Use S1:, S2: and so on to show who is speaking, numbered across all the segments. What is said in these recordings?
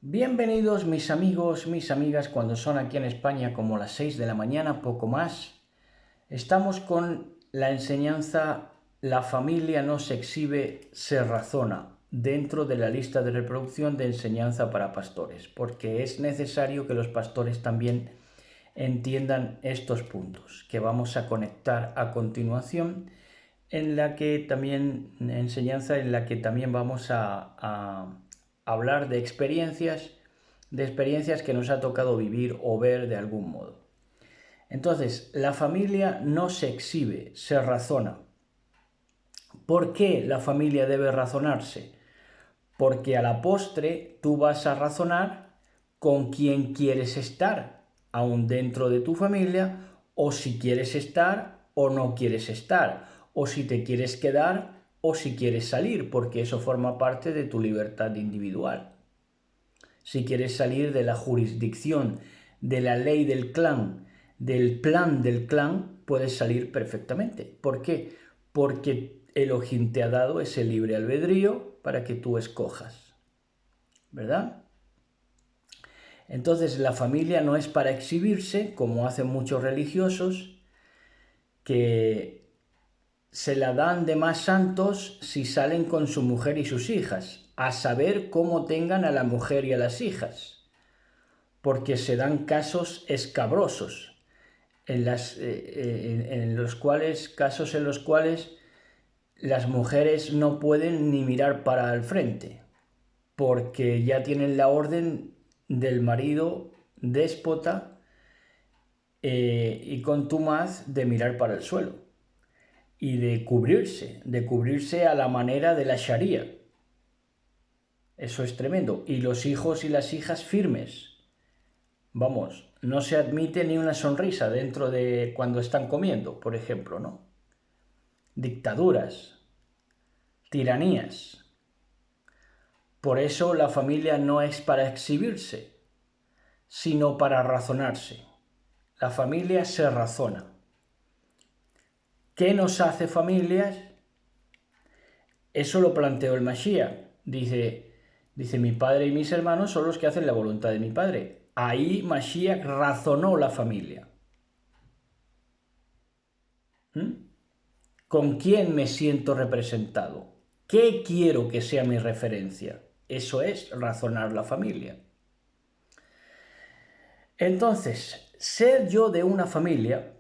S1: Bienvenidos mis amigos, mis amigas, cuando son aquí en España como las 6 de la mañana, poco más. Estamos con la enseñanza La familia no se exhibe, se razona, dentro de la lista de reproducción de enseñanza para pastores, porque es necesario que los pastores también entiendan estos puntos que vamos a conectar a continuación, en la que también vamos a hablar de experiencias que nos ha tocado vivir o ver de algún modo. Entonces, la familia no se exhibe, se razona. ¿Por qué la familia debe razonarse? Porque a la postre tú vas a razonar con quién quieres estar, aún dentro de tu familia, o si quieres estar o no quieres estar, o si te quieres quedar o si quieres salir, porque eso forma parte de tu libertad individual. Si quieres salir de la jurisdicción, de la ley del clan, del plan del clan, puedes salir perfectamente. ¿Por qué? Porque Elohim te ha dado ese libre albedrío para que tú escojas, ¿verdad? Entonces la familia no es para exhibirse, como hacen muchos religiosos, que se la dan de más santos si salen con su mujer y sus hijas, a saber cómo tengan a la mujer y a las hijas, porque se dan casos escabrosos, en los cuales las mujeres no pueden ni mirar para el frente, porque ya tienen la orden del marido déspota y contumaz de mirar para el suelo y de cubrirse a la manera de la Sharia. Eso es tremendo. Y los hijos y las hijas firmes. Vamos, no se admite ni una sonrisa dentro de cuando están comiendo, por ejemplo, ¿no? Dictaduras, tiranías. Por eso la familia no es para exhibirse, sino para razonarse. La familia se razona. ¿Qué nos hace familias? Eso lo planteó el Mashiach. Dice, mi padre y mis hermanos son los que hacen la voluntad de mi padre. Ahí Mashiach razonó la familia. ¿Con quién me siento representado? ¿Qué quiero que sea mi referencia? Eso es razonar la familia. Entonces, ser yo de una familia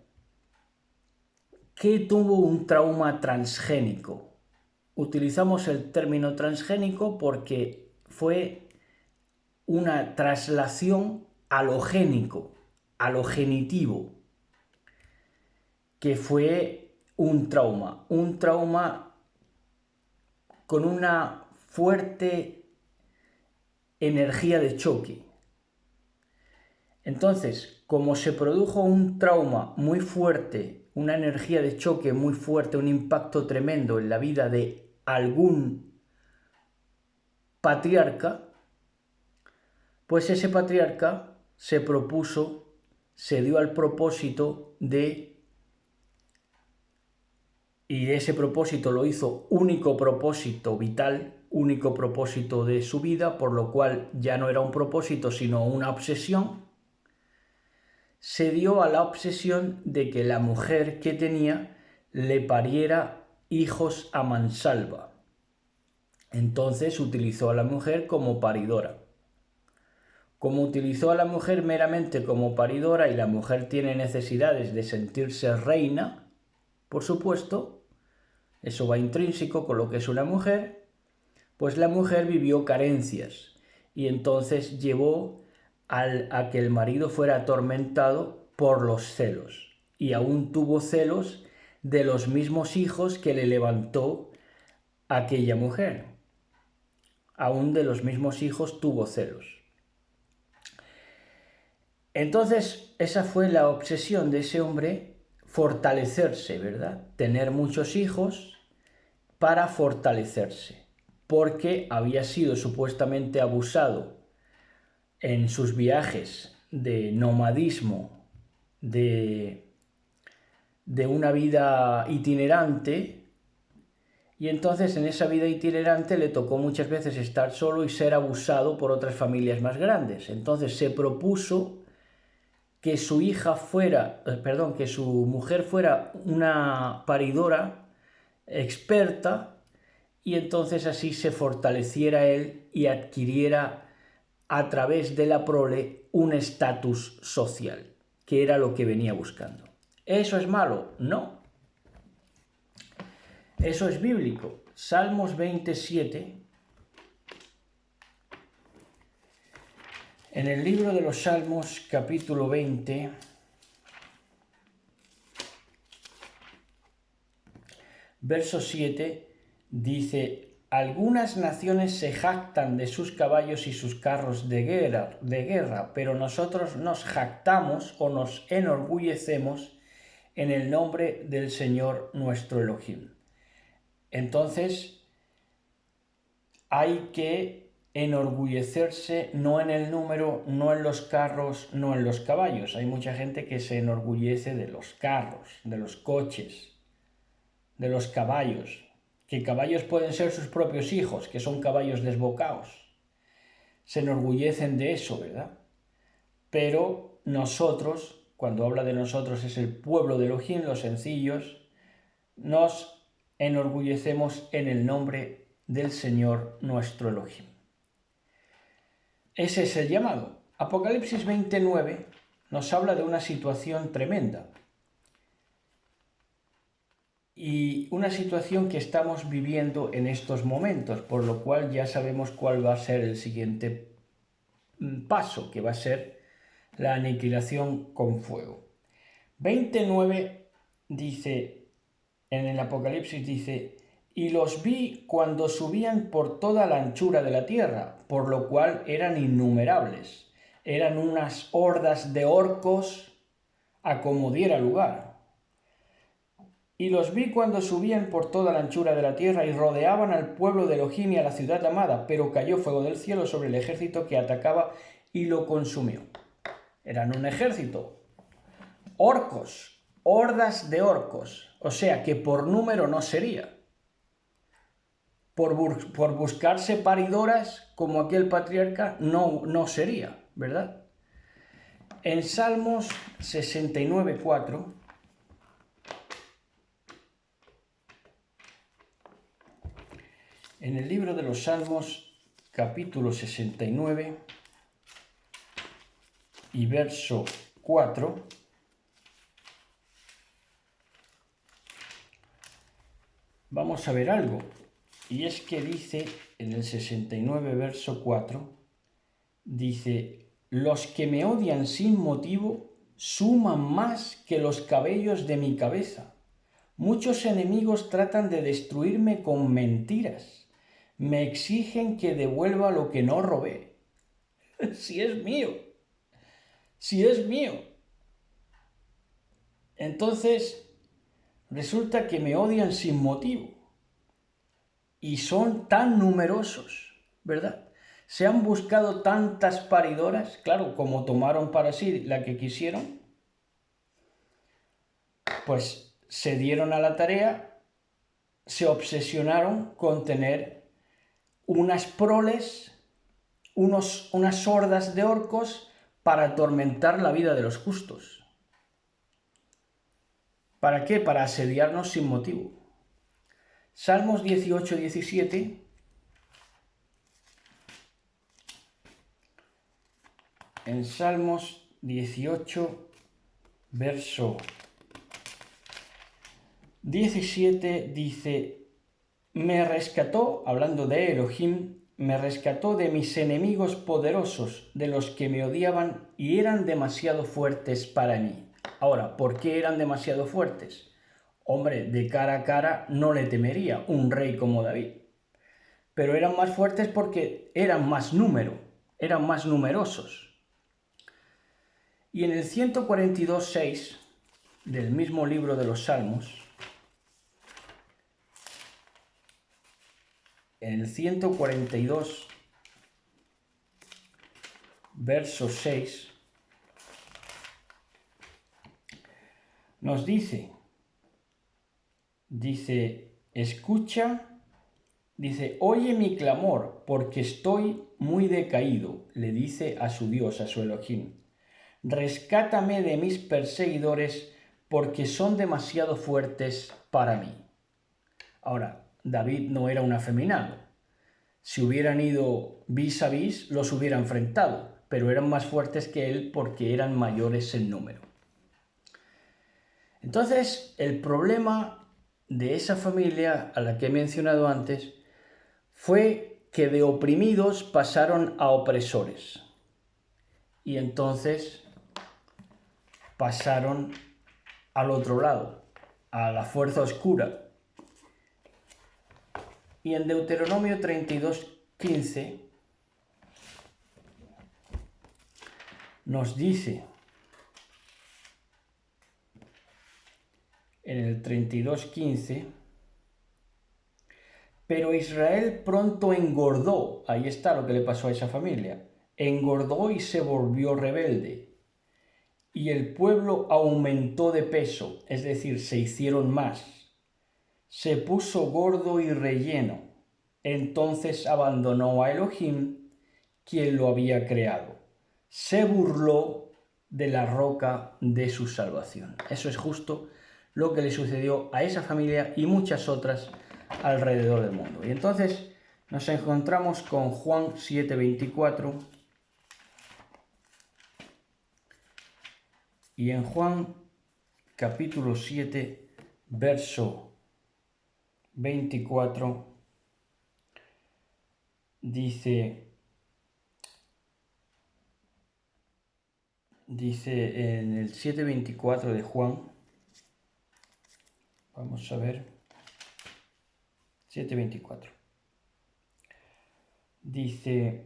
S1: que tuvo un trauma transgénico. Utilizamos el término transgénico porque fue una traslación a lo génico, a lo genitivo, que fue un trauma con una fuerte energía de choque. Entonces, como se produjo un trauma muy fuerte, una energía de choque muy fuerte, un impacto tremendo en la vida de algún patriarca, pues ese patriarca se dio al propósito y ese propósito lo hizo único propósito vital, único propósito de su vida, por lo cual ya no era un propósito sino una obsesión. Se dio a la obsesión de que la mujer que tenía le pariera hijos a mansalva. Entonces utilizó a la mujer como paridora. Como utilizó a la mujer meramente como paridora y la mujer tiene necesidades de sentirse reina, por supuesto, eso va intrínseco con lo que es una mujer, pues la mujer vivió carencias y entonces llevó a que el marido fuera atormentado por los celos, y aún tuvo celos de los mismos hijos que le levantó aquella mujer. Aún de los mismos hijos tuvo celos. Entonces, esa fue la obsesión de ese hombre, fortalecerse, ¿verdad? Tener muchos hijos para fortalecerse, porque había sido supuestamente abusado en sus viajes de nomadismo, de una vida itinerante, Y entonces en esa vida itinerante le tocó muchas veces estar solo y ser abusado por otras familias más grandes. Entonces se propuso que su hija fuera, que su mujer fuera una paridora experta, y entonces así se fortaleciera él y adquiriera a través de la prole un estatus social, que era lo que venía buscando. ¿Eso es malo? No. Eso es bíblico. Salmos 27. En el libro de los Salmos, capítulo 20, verso 7, dice: algunas naciones se jactan de sus caballos y sus carros de guerra, pero nosotros nos jactamos o nos enorgullecemos en el nombre del Señor nuestro Elohim. Entonces, hay que enorgullecerse no en el número, no en los carros, no en los caballos. Hay mucha gente que se enorgullece de los carros, de los coches, de los caballos, que caballos pueden ser sus propios hijos, que son caballos desbocados. Se enorgullecen de eso, ¿verdad? Pero nosotros, cuando habla de nosotros es el pueblo de Elohim, los sencillos, nos enorgullecemos en el nombre del Señor nuestro Elohim. Ese es el llamado. Apocalipsis 29 nos habla de una situación tremenda. Y una situación que estamos viviendo en estos momentos, por lo cual ya sabemos cuál va a ser el siguiente paso, que va a ser la aniquilación con fuego. 29 dice, en el Apocalipsis dice: y los vi cuando subían por toda la anchura de la tierra, por lo cual eran innumerables. Eran unas hordas de orcos a como diera lugar. Y los vi cuando subían por toda la anchura de la tierra y rodeaban al pueblo de Elohim y a la ciudad amada, pero cayó fuego del cielo sobre el ejército que atacaba y lo consumió. Eran un ejército. Orcos, hordas de orcos. O sea que por número no sería. Por buscarse paridoras como aquel patriarca no sería, ¿verdad? En Salmos 69:4... en el libro de los Salmos, capítulo 69 y verso 4, vamos a ver algo. Y es que dice, en el 69 verso 4, dice: los que me odian sin motivo suman más que los cabellos de mi cabeza. Muchos enemigos tratan de destruirme con mentiras. Me exigen que devuelva lo que no robé. Si es mío. Si es mío. Entonces, resulta que me odian sin motivo. Y son tan numerosos, ¿verdad? Se han buscado tantas paridoras, claro, como tomaron para sí la que quisieron, pues se dieron a la tarea, se obsesionaron con tener unas proles, unas hordas de orcos para atormentar la vida de los justos. ¿Para qué? Para asediarnos sin motivo. Salmos 18:17. En Salmos 18, verso 17 dice: me rescató, hablando de Elohim, me rescató de mis enemigos poderosos, de los que me odiaban y eran demasiado fuertes para mí. Ahora, ¿por qué eran demasiado fuertes? Hombre, de cara a cara no le temería un rey como David. Pero eran más fuertes porque eran más número, eran más numerosos. Y en el 142:6 del mismo libro de los Salmos, en el 142, verso 6, nos dice escucha, dice, oye mi clamor, porque estoy muy decaído, le dice a su Dios, a su Elohim. Rescátame de mis perseguidores, porque son demasiado fuertes para mí. Ahora, David no era un afeminado. Si hubieran ido vis a vis, los hubiera enfrentado, pero eran más fuertes que él porque eran mayores en número. Entonces, el problema de esa familia a la que he mencionado antes fue que de oprimidos pasaron a opresores. Y entonces pasaron al otro lado, a la fuerza oscura. Y en Deuteronomio 32:15 nos dice, en el 32:15, pero Israel pronto engordó, ahí está lo que le pasó a esa familia, engordó y se volvió rebelde. Y el pueblo aumentó de peso, es decir, se hicieron más. Se puso gordo y relleno. Entonces abandonó a Elohim, quien lo había creado. Se burló de la roca de su salvación. Eso es justo lo que le sucedió a esa familia y muchas otras alrededor del mundo. Y entonces nos encontramos con Juan 7:24. Y en Juan capítulo 7, verso 24, dice en el 7:24 de Juan, vamos a ver, 7:24, dice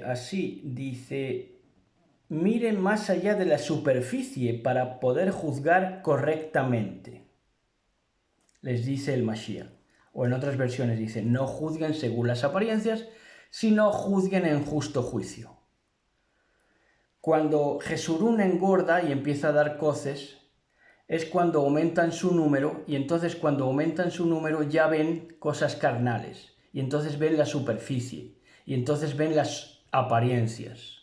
S1: así, miren más allá de la superficie para poder juzgar correctamente, les dice el Mashiach. O en otras versiones dice, no juzguen según las apariencias, sino juzguen en justo juicio. Cuando Jesurún engorda y empieza a dar coces, es cuando aumentan su número, y entonces cuando aumentan su número ya ven cosas carnales, y entonces ven la superficie, y entonces ven las apariencias.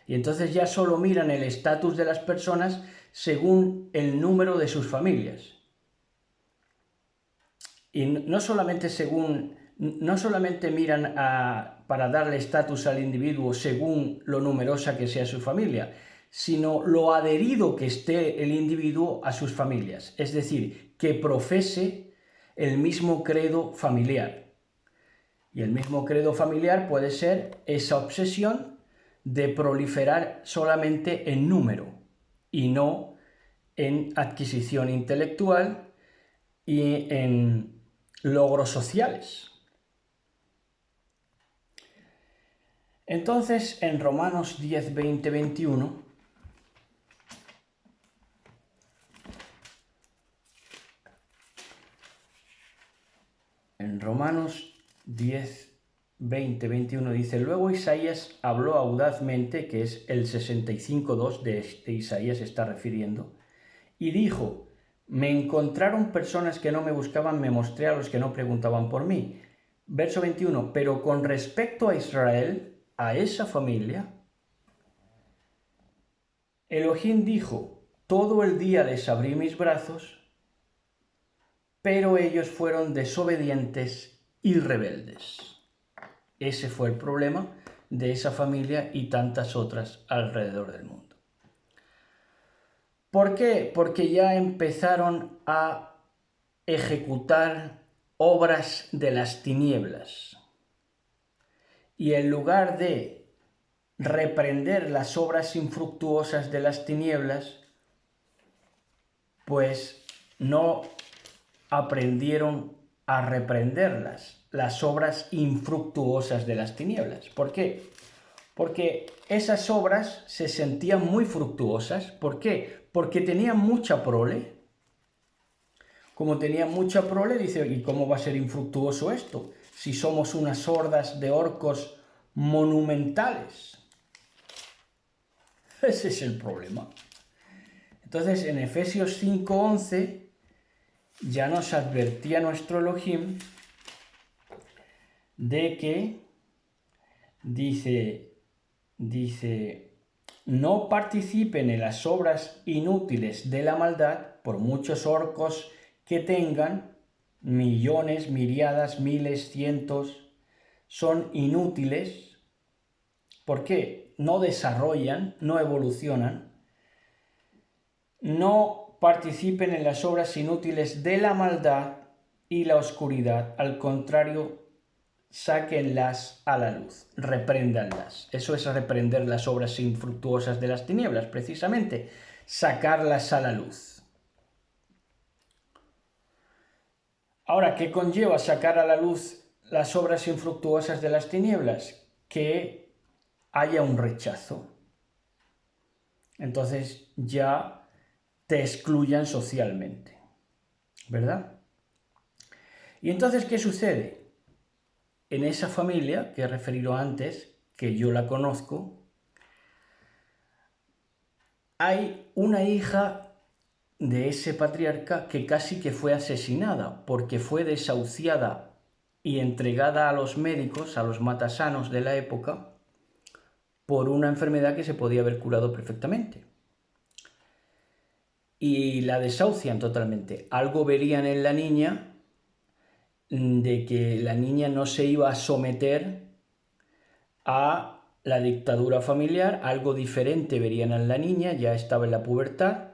S1: Y entonces ya solo miran el estatus de las personas según el número de sus familias. Y no solamente miran para darle estatus al individuo según lo numerosa que sea su familia, sino lo adherido que esté el individuo a sus familias, es decir, que profese el mismo credo familiar. Y el mismo credo familiar puede ser esa obsesión de proliferar solamente en número y no en adquisición intelectual y en logros sociales. Entonces, en Romanos 10, 20, 21, en Romanos 10, 20, 21 dice, luego Isaías habló audazmente, que es el 65:2 de Isaías se está refiriendo, y dijo, me encontraron personas que no me buscaban, me mostré a los que no preguntaban por mí. Verso 21, pero con respecto a Israel, a esa familia, Elohim dijo, todo el día les abrí mis brazos, pero ellos fueron desobedientes y rebeldes. Ese fue el problema de esa familia y tantas otras alrededor del mundo. ¿Por qué? Porque ya empezaron a ejecutar obras de las tinieblas. Y en lugar de reprender las obras infructuosas de las tinieblas, pues no aprendieron a reprenderlas, las obras infructuosas de las tinieblas. ¿Por qué? Porque esas obras se sentían muy fructuosas. ¿Por qué? Porque tenían mucha prole. Como tenían mucha prole, dice, ¿y cómo va a ser infructuoso esto? Si somos unas hordas de orcos monumentales. Ese es el problema. Entonces en Efesios 5:11 ya nos advertía nuestro Elohim de que dice, no participen en las obras inútiles de la maldad, por muchos orcos que tengan, millones, miriadas, miles, cientos, son inútiles. ¿Por qué? No desarrollan, no evolucionan. No participen en las obras inútiles de la maldad y la oscuridad. Al contrario, sáquenlas a la luz, repréndanlas. Eso es reprender las obras infructuosas de las tinieblas, precisamente, sacarlas a la luz. Ahora, ¿qué conlleva sacar a la luz las obras infructuosas de las tinieblas? Que haya un rechazo. Entonces ya te excluyan socialmente, ¿verdad? Y entonces, ¿qué sucede? En esa familia que he referido antes, que yo la conozco, hay una hija de ese patriarca que casi que fue asesinada porque fue desahuciada y entregada a los médicos, a los matasanos de la época, por una enfermedad que se podía haber curado perfectamente. Y la desahucian totalmente. Algo verían en la niña de que la niña no se iba a someter a la dictadura familiar, algo diferente verían en la niña, ya estaba en la pubertad,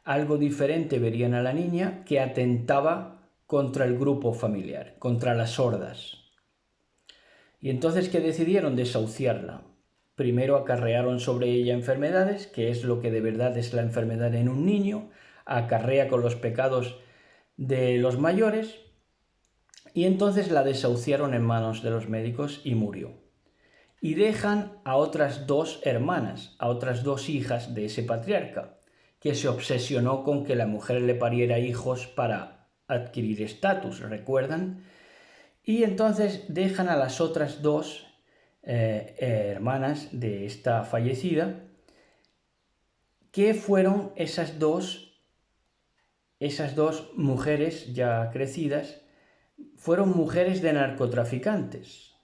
S1: algo diferente verían a la niña que atentaba contra el grupo familiar, contra las hordas. Y entonces, ¿qué decidieron? Desahuciarla. Primero acarrearon sobre ella enfermedades, que es lo que de verdad es la enfermedad en un niño, acarrea con los pecados de los mayores, y entonces la desahuciaron en manos de los médicos y murió. Y dejan a otras dos hermanas, a otras dos hijas de ese patriarca, que se obsesionó con que la mujer le pariera hijos para adquirir estatus, ¿recuerdan? Y entonces dejan a las otras dos hermanas de esta fallecida, que fueron esas dos mujeres ya crecidas, fueron mujeres de narcotraficantes.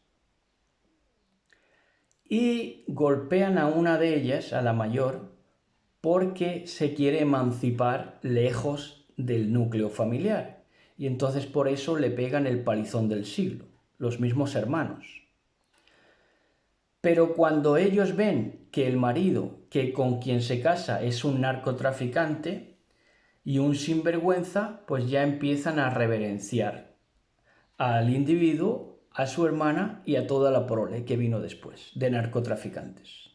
S1: Y golpean a una de ellas, a la mayor, porque se quiere emancipar lejos del núcleo familiar. Y entonces por eso le pegan el palizón del siglo, los mismos hermanos. Pero cuando ellos ven que el marido, que con quien se casa, es un narcotraficante y un sinvergüenza, pues ya empiezan a reverenciar al individuo, a su hermana y a toda la prole que vino después, de narcotraficantes.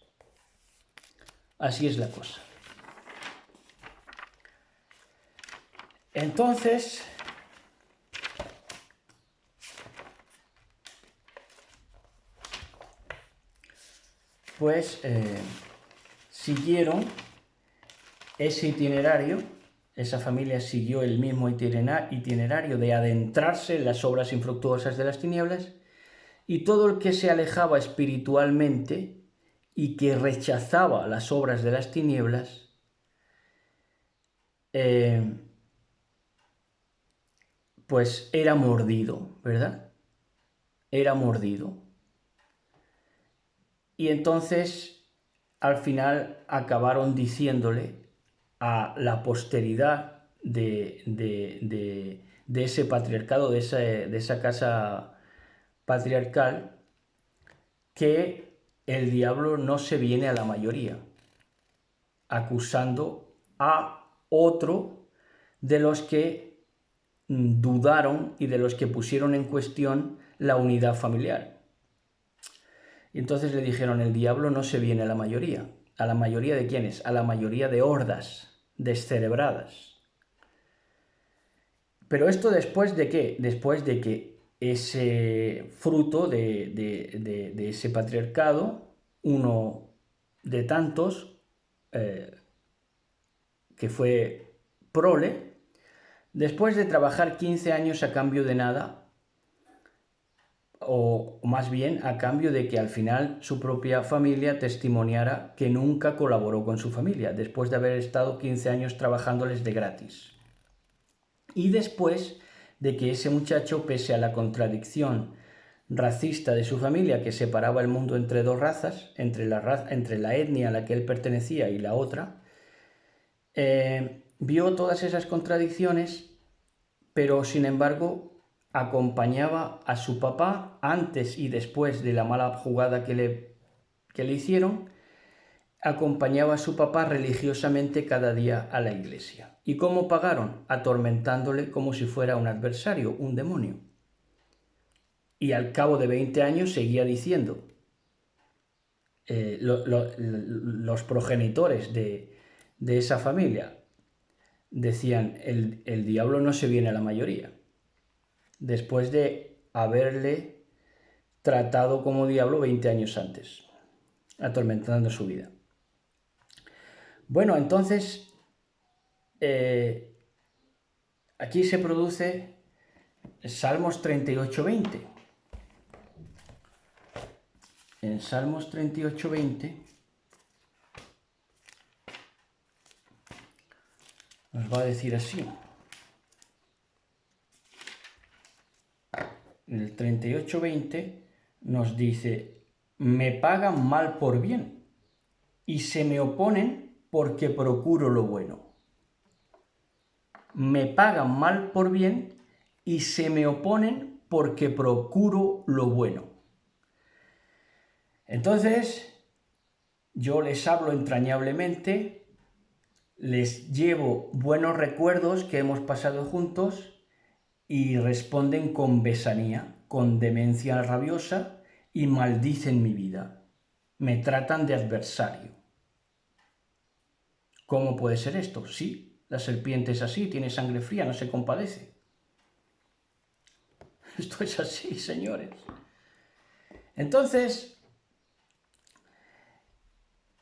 S1: Así es la cosa. Entonces, pues siguieron ese itinerario, esa familia siguió el mismo itinerario de adentrarse en las obras infructuosas de las tinieblas, y todo el que se alejaba espiritualmente y que rechazaba las obras de las tinieblas, pues era mordido, ¿verdad? Era mordido. Y entonces, al final, acabaron diciéndole a la posteridad de ese patriarcado, de esa casa patriarcal, que el diablo no se viene a la mayoría, acusando a otro de los que dudaron y de los que pusieron en cuestión la unidad familiar. Y entonces le dijeron, el diablo no se viene a la mayoría. ¿A la mayoría de quiénes? A la mayoría de hordas descerebradas. Pero esto después de qué? Después de que ese fruto de ese patriarcado, uno de tantos, que fue prole, después de trabajar 15 años a cambio de nada, o más bien a cambio de que al final su propia familia testimoniara que nunca colaboró con su familia, después de haber estado 15 años trabajándoles de gratis. Y después de que ese muchacho, pese a la contradicción racista de su familia, que separaba el mundo entre dos razas, entre la etnia a la que él pertenecía y la otra, vio todas esas contradicciones, pero sin embargo acompañaba a su papá antes y después de la mala jugada que le hicieron, acompañaba a su papá religiosamente cada día a la iglesia. ¿Y cómo pagaron? Atormentándole como si fuera un adversario, un demonio. Y al cabo de 20 años seguía diciendo, los progenitores de esa familia decían, el diablo no se viene a la mayoría. Después de haberle tratado como diablo 20 años antes, atormentando su vida. Bueno, entonces, aquí se produce Salmos 38:20. En Salmos 38:20 nos va a decir así. En el 38:20 nos dice, me pagan mal por bien y se me oponen porque procuro lo bueno. Me pagan mal por bien y se me oponen porque procuro lo bueno. Entonces, yo les hablo entrañablemente, les llevo buenos recuerdos que hemos pasado juntos y responden con besanía, con demencia rabiosa y maldicen mi vida. Me tratan de adversario. ¿Cómo puede ser esto? Sí, la serpiente es así, tiene sangre fría, no se compadece. Esto es así, señores. Entonces,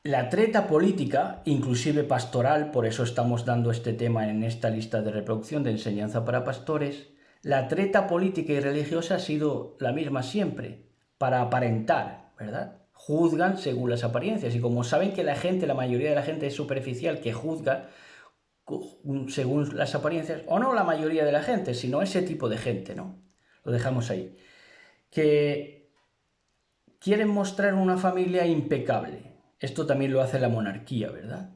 S1: la treta política, inclusive pastoral, por eso estamos dando este tema en esta lista de reproducción de enseñanza para pastores, la treta política y religiosa ha sido la misma siempre, para aparentar, ¿verdad? Juzgan según las apariencias, y como saben que la mayoría de la gente es superficial, que juzga según las apariencias, o no la mayoría de la gente, sino ese tipo de gente, ¿no? Lo dejamos ahí. Que quieren mostrar una familia impecable. Esto también lo hace la monarquía, ¿verdad?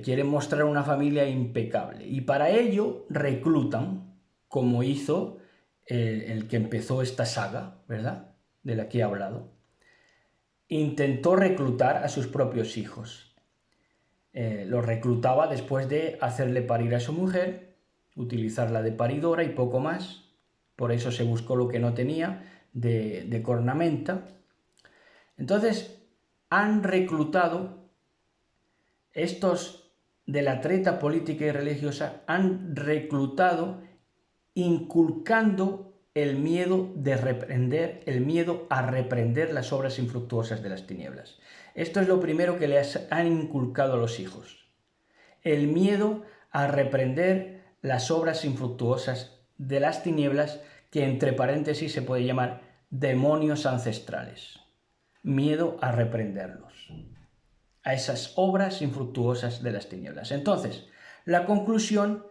S1: Quieren mostrar una familia impecable. Y para ello reclutan, como hizo el que empezó esta saga, ¿verdad? De la que he hablado. Intentó reclutar a sus propios hijos. Los reclutaba después de hacerle parir a su mujer, utilizarla de paridora y poco más. Por eso se buscó lo que no tenía de cornamenta. Entonces, han reclutado, estos de la treta política y religiosa, han reclutado inculcando el miedo de reprender, el miedo a reprender las obras infructuosas de las tinieblas. Esto es lo primero que les han inculcado a los hijos. El miedo a reprender las obras infructuosas de las tinieblas, que entre paréntesis se puede llamar demonios ancestrales. Miedo a reprenderlos, a esas obras infructuosas de las tinieblas. Entonces, la conclusión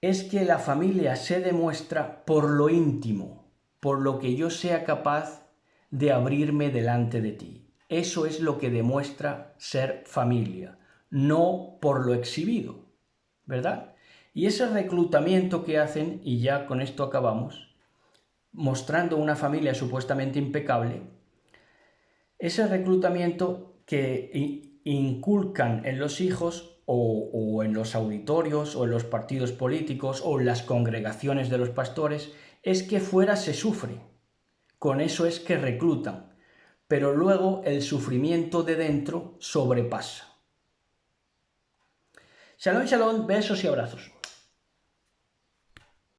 S1: es que la familia se demuestra por lo íntimo, por lo que yo sea capaz de abrirme delante de ti. Eso es lo que demuestra ser familia, no por lo exhibido, ¿verdad? Y ese reclutamiento que hacen, y ya con esto acabamos, mostrando una familia supuestamente impecable, ese reclutamiento que inculcan en los hijos o en los auditorios o en los partidos políticos o en las congregaciones de los pastores es que fuera se sufre. Con eso es que reclutan, pero luego el sufrimiento de dentro sobrepasa. Shalom, shalom, besos y abrazos.